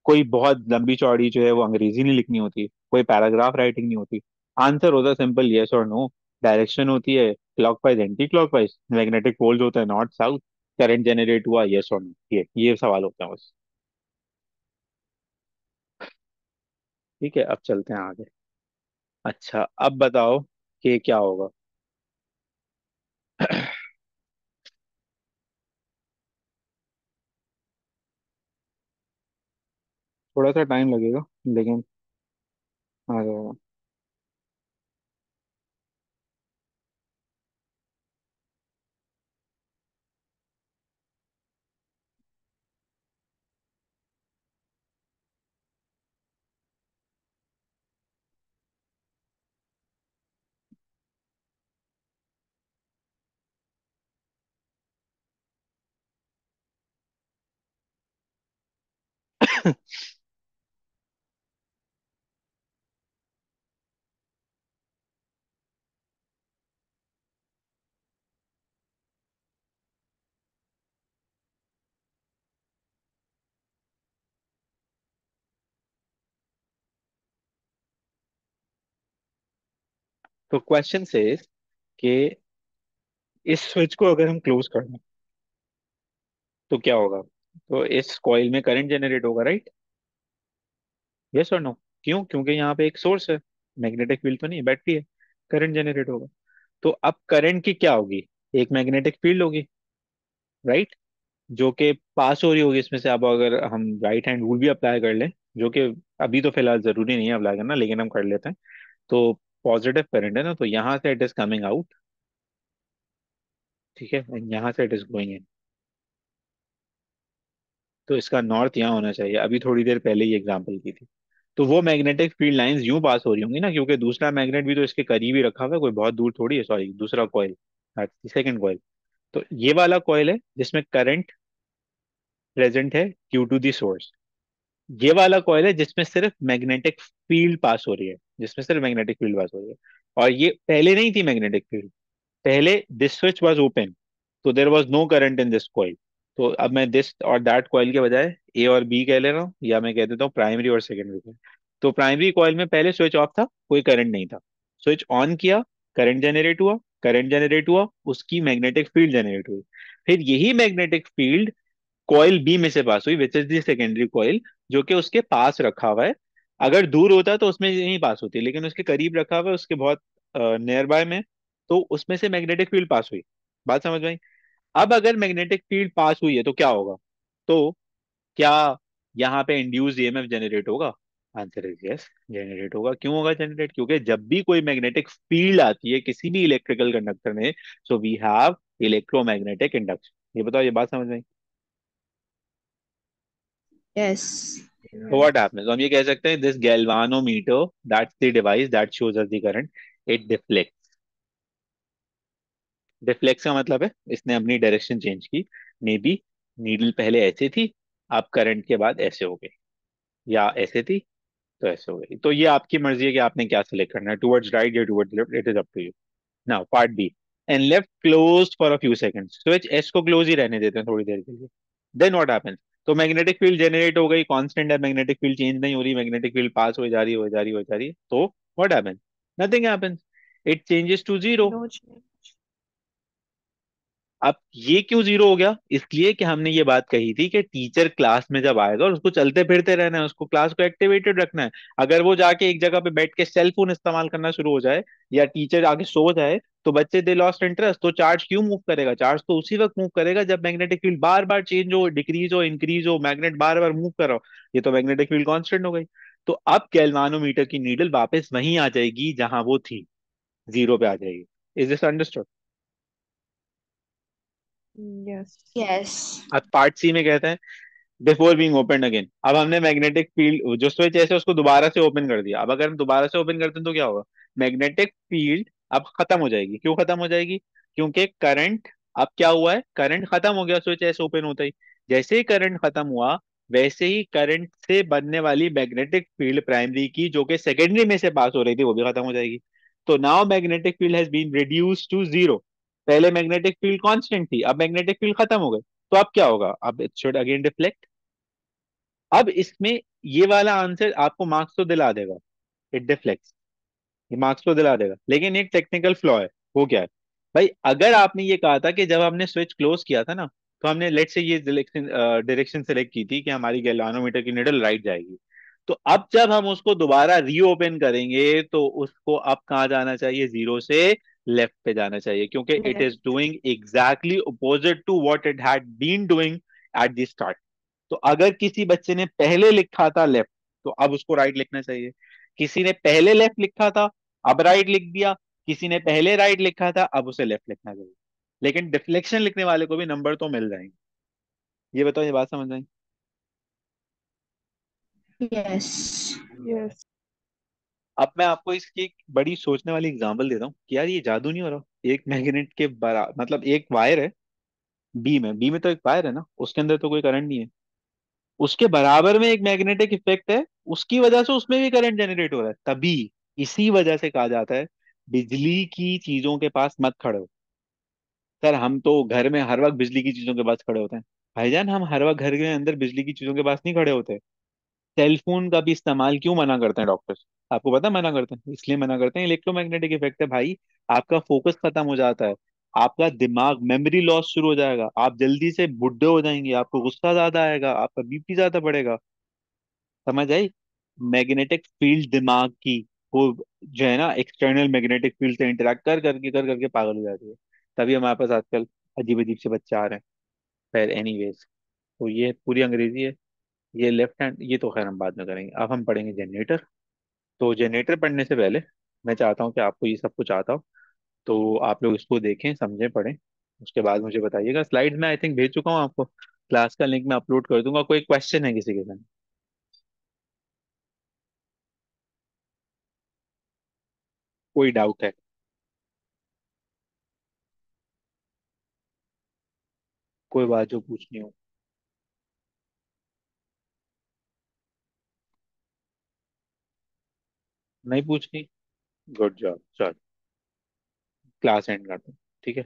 कोई बहुत लंबी चौड़ी जो है वो अंग्रेजी नहीं लिखनी होती, कोई पैराग्राफ राइटिंग नहीं होती। आंसर होता है सिंपल, यस और नो। डायरेक्शन होती है clockwise anti clockwise, magnetic poles होता है नॉर्थ साउथ, करंट जनरेट हुआ यस और नो, ये सवाल होता है बस। ठीक है, अब चलते हैं आगे। अच्छा, अब बताओ कि क्या होगा। थोड़ा सा टाइम लगेगा, लेकिन आ जाएगा। तो क्वेश्चन से कि इस स्विच को अगर हम क्लोज कर दें तो क्या होगा? तो इस कॉइल में करंट जनरेट होगा, राइट? यस और नो? क्यों? क्योंकि यहाँ पे एक सोर्स है, मैग्नेटिक फील्ड तो नहीं है, बैटरी है, करंट जनरेट होगा। तो अब करंट की क्या होगी? एक मैग्नेटिक फील्ड होगी, राइट, जो कि पास हो रही होगी इसमें से। अब अगर हम राइट हैंड रूल भी अप्लाई कर लें, जो कि अभी तो फिलहाल जरूरी नहीं है अप्लाई करना, लेकिन हम कर लेते हैं, तो पॉजिटिव करंट है ना, तो यहाँ से इट इज कमिंग आउट, ठीक है, and यहाँ से इट इज गोइंग इन। तो इसका नॉर्थ यहाँ होना चाहिए। अभी थोड़ी देर पहले ही एग्जांपल की थी। तो वो मैग्नेटिक फील्ड लाइंस यूं पास हो रही होंगी ना, क्योंकि दूसरा मैग्नेट भी तो इसके करीब ही रखा हुआ है, कोई बहुत दूर थोड़ी है, सॉरी, दूसरा कॉइल, सेकंड कॉइल। तो ये वाला कॉइल है जिसमें करंट प्रेजेंट है ड्यू टू दी सोर्स। ये वाला कॉइल है जिसमें सिर्फ मैग्नेटिक फील्ड पास हो रही है, जिसमें सिर्फ मैग्नेटिक फील्ड पास हो रही है। और ये पहले नहीं थी मैग्नेटिक फील्ड, पहले दिस स्विच वाज ओपन, तो there was no current in this coil. तो अब मैं दिस और दैट कॉइल के बजाय ए और बी कह ले रहा हूँ, या मैं कह देता हूँ प्राइमरी और सेकेंडरी कॉइल। तो प्राइमरी कॉइल में पहले स्विच ऑफ था, कोई करंट नहीं था। स्विच ऑन किया, करंट जनरेट हुआ, करंट जनरेट हुआ, उसकी मैग्नेटिक फील्ड जनरेट हुई। फिर यही मैग्नेटिक फील्ड कॉइल बी में से पास हुई, which is the secondary coil, जो कि उसके पास रखा हुआ है। अगर दूर होता तो उसमें नहीं पास होती, लेकिन उसके करीब रखा हुआ है, उसके बहुत नियर बाय में, तो उसमें से मैग्नेटिक फील्ड पास हुई। बात समझ में आई? अब अगर मैग्नेटिक फील्ड पास हुई है तो क्या होगा? तो क्या यहाँ पे इंड्यूस्ड ईएमएफ जनरेट होगा? आंसर इज यस, जनरेट होगा। क्यों होगा जनरेट? क्योंकि जब भी कोई मैग्नेटिक फील्ड आती है किसी भी इलेक्ट्रिकल कंडक्टर में, so we have electromagnetic induction. ये बताओ, ये बात समझ में आई? Yes. तो व्हाट Yes. हैपेंस, हम ये कह सकते हैं, this galvanometer, that's the device that shows us the current, it deflect. Deflects का मतलब है इसने अपनी डायरेक्शन चेंज की। मे बी नीडल पहले ऐसे थी, अब करंट के बाद ऐसे हो गई, या ऐसे थी तो ऐसे हो गई। तो ये आपकी मर्जी है कि आपने क्या सिलेक्ट करना है, टुवर्ड्स राइट या towards left, it is up to you. Now part B, and left close for a few seconds, switch S को क्लोज ही रहने देते हैं थोड़ी देर के लिए। Then what happens? तो मैग्नेटिक फील्ड जनरेट हो गई, कांस्टेंट है, मैग्नेटिक फील्ड चेंज नहीं हो रही, मैग्नेटिक फील्ड पास हो जा रही है, हो जा रही है, हो जा रही है, तो what happens? Nothing happens, it changes to zero. No change. अब ये क्यों जीरो हो गया? इसलिए कि हमने ये बात कही थी कि टीचर क्लास में जब आएगा और उसको चलते फिरते रहना है, उसको क्लास को एक्टिवेटेड रखना है। अगर वो जाके एक जगह पे बैठ के सेल फोन इस्तेमाल करना शुरू हो जाए या टीचर आगे सो जाए, तो बच्चे दे लॉस्ट इंटरेस्ट। तो चार्ज क्यों मूव करेगा? चार्ज तो उसी वक्त मूव करेगा जब मैग्नेटिक फील्ड बार बार चेंज हो, डिक्रीज हो, इंक्रीज हो, मैग्नेट बार बार मूव कर रहा हो। ये तो मैग्नेटिक फील्ड कांस्टेंट हो गई। तो अब गैल्वानोमीटर की नीडल वापस वहीं आ जाएगी जहां वो थी, जीरो पे आ जाएगी। Is this understood? Yes. Yes. अब पार्ट सी में कहते हैं बिफोर बीइंग ओपन अगेन। अब हमने मैग्नेटिक फील्ड जो स्विच है उसको दोबारा से ओपन कर दिया। अब अगर हम दोबारा से ओपन करते हैं तो क्या होगा? मैग्नेटिक फील्ड अब खत्म हो जाएगी। क्यों खत्म हो जाएगी? क्योंकि करंट, अब क्या हुआ है, करंट खत्म हो गया स्विच ऐसे ओपन होता ही। जैसे ही करंट खत्म हुआ, वैसे ही करंट से बनने वाली मैग्नेटिक फील्ड प्राइमरी की जो कि सेकेंडरी में से पास हो रही थी वो भी खत्म हो जाएगी। तो now magnetic field has been reduce to zero. पहले मैग्नेटिक फील्ड कांस्टेंट थी, अब मैग्नेटिक फील्ड खत्म हो गई। तो अब क्या होगा? अब इट शुड अगेन रिफ्लेक्ट। अब इसमें ये वाला आंसर आपको मार्क्स तो दिला देगा, इट डिफ्लेक्ट्स, ये मार्क्स तो दिला देगा, लेकिन एक टेक्निकल फ्लॉ है। वो क्या है? भाई अगर आपने ये कहा था कि जब हमने स्विच क्लोज किया था ना, तो हमने लेट से ये डायरेक्शन डायरेक्शन सेलेक्ट की थी कि हमारी गैल्वानोमीटर की निडल राइट जाएगी। तो अब जब हम उसको दोबारा रीओपन करेंगे तो उसको अब कहाँ जाना चाहिए? जीरो से लेफ्ट पे जाना चाहिए, क्योंकि it Yes. Is doing exactly opposite to what it had been doing at the start. तो अगर किसी बच्चे ने पहले लिखा था लेफ्ट, तो अब उसको राइट लिखना चाहिए। किसी ने पहले लेफ्ट लिखा था, अब राइट लिख दिया। किसी ने पहले राइट लिखा था, अब उसे लेफ्ट लिखना चाहिए। लेकिन डिफ्लेक्शन लिखने वाले को भी नंबर तो मिल जाएंगे। ये बताओ, ये बात समझ आई? Yes. Yes. अब मैं आपको इसकी एक बड़ी सोचने वाली एग्जांपल देता हूँ कि यार ये जादू नहीं हो रहा। एक मैग्नेट के बरा मतलब एक वायर है, बी में तो एक वायर है ना, उसके अंदर तो कोई करंट नहीं है। उसके बराबर में एक मैग्नेटिक इफेक्ट है, उसकी वजह से उसमें भी करंट जनरेट हो रहा है। तभी इसी वजह से कहा जाता है बिजली की चीजों के पास मत खड़े हो। सर हम तो घर में हर वक्त बिजली की चीजों के पास खड़े होते हैं। भाईजान हम हर वक्त घर के अंदर बिजली की चीजों के पास नहीं खड़े होते। सेल फोन का भी इस्तेमाल क्यों मना करते हैं डॉक्टर्स? आपको पता है मना करते हैं? इसलिए मना करते हैं, इलेक्ट्रोमैग्नेटिक इफेक्ट है भाई। आपका फोकस खत्म हो जाता है, आपका दिमाग मेमोरी लॉस शुरू हो जाएगा, आप जल्दी से बुढ़े हो जाएंगे, आपको गुस्सा ज्यादा आएगा, आपका बीपी ज्यादा बढ़ेगा। समझ आई? मैग्नेटिक फील्ड दिमाग की, वो जो है ना एक्सटर्नल मैग्नेटिक फील्ड से इंटरेक्ट कर करके पागल हो जाती है। तभी हमारे पास आजकल अजीब अजीब से बच्चे आ रहे हैं। खैर एनीवेज, तो ये पूरी अंग्रेजी है। ये लेफ्ट हैंड ये तो खैर हम बाद में करेंगे, अब हम पढ़ेंगे जनरेटर। तो जनरेटर पढ़ने से पहले मैं चाहता हूँ कि आपको ये सब कुछ आता हो, तो आप लोग इसको देखें, समझें, पढ़ें। उसके बाद मुझे बताइएगा। स्लाइड्स में आई थिंक भेज चुका हूँ आपको, क्लास का लिंक मैं अपलोड कर दूंगा। कोई क्वेश्चन है किसी के साथ? कोई डाउट है? कोई बात जो पूछनी हो? नहीं पूछनी? गुड जॉब, चल क्लास एंड करते हैं, ठीक है।